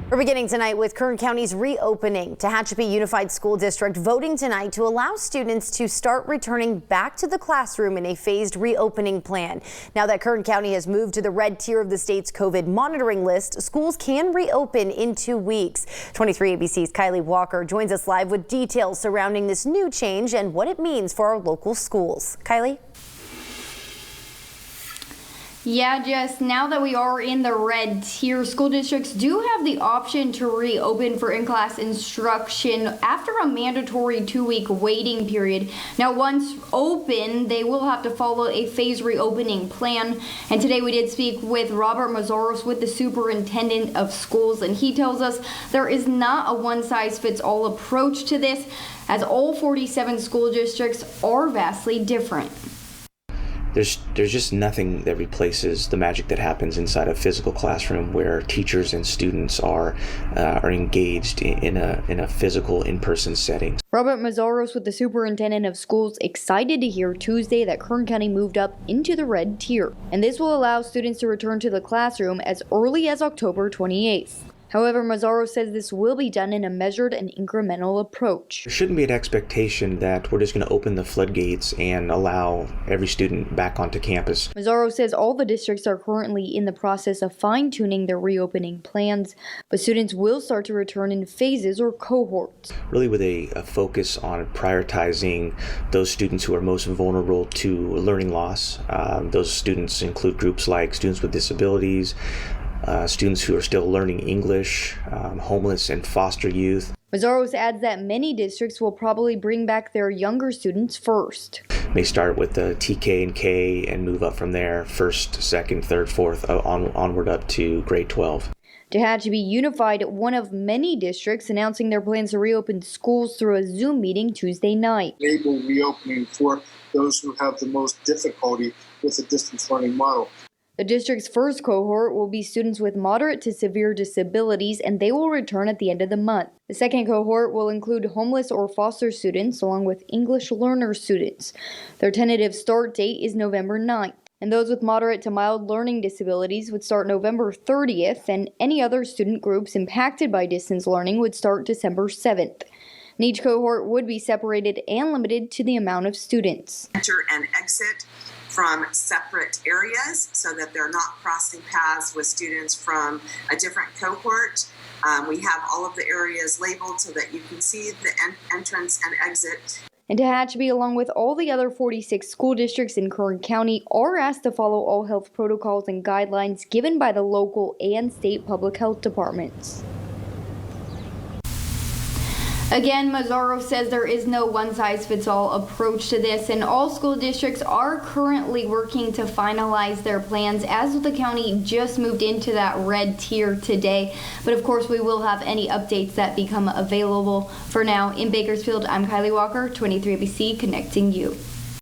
We're beginning tonight with Kern County's reopening. Tehachapi Unified School District voting tonight to allow students to start returning back to the classroom in a phased reopening plan. Now that Kern County has moved to the red tier of the state's COVID monitoring list, schools can reopen in 2 weeks. 23 ABC's Kylie Walker joins us live with details surrounding this new change and what it means for our local schools. Kylie? Yeah, Jess, now that we are in the red tier, school districts do have the option to reopen for in-class instruction after a mandatory 2-week waiting period. Now, once open, they will have to follow a phased reopening plan. And today we did speak with Robert Mazzaros with the superintendent of schools, and he tells us there is not a one-size-fits-all approach to this, as all 47 school districts are vastly different. There's just nothing that replaces the magic that happens inside a physical classroom where teachers and students are engaged in a physical in-person setting. Robert Mazzaros with the superintendent of schools excited to hear Tuesday that Kern County moved up into the red tier, and this will allow students to return to the classroom as early as October 28th. However, Mazzaros says this will be done in a measured and incremental approach. There shouldn't be an expectation that we're just going to open the floodgates and allow every student back onto campus. Mazzaros says all the districts are currently in the process of fine-tuning their reopening plans, but students will start to return in phases or cohorts. Really with a focus on prioritizing those students who are most vulnerable to learning loss. Those students include groups like students with disabilities, students who are still learning English, homeless and foster youth. Mazzaros adds that many districts will probably bring back their younger students first. May start with the TK and K and move up from there, first, second, third, fourth, onward up to grade 12. Tehachapi Unified, one of many districts, announcing their plans to reopen schools through a Zoom meeting Tuesday night. Enable reopening for those who have the most difficulty with the distance learning model. The district's first cohort will be students with moderate to severe disabilities, and they will return at the end of the month. The second cohort will include homeless or foster students, along with English learner students. Their tentative start date is November 9th. And those with moderate to mild learning disabilities would start November 30th, and any other student groups impacted by distance learning would start December 7th. And each cohort would be separated and limited to the amount of students. Enter and exit from separate areas so that they're not crossing paths with students from a different cohort. We have all of the areas labeled so that you can see the entrance and exit. And Tehachapi, along with all the other 46 school districts in Kern County, are asked to follow all health protocols and guidelines given by the local and state public health departments. Again, Mazzaros says there is no one-size-fits-all approach to this, and all school districts are currently working to finalize their plans as the county just moved into that red tier today. But of course, we will have any updates that become available. For now, in Bakersfield, I'm Kylie Walker, 23 ABC, connecting you.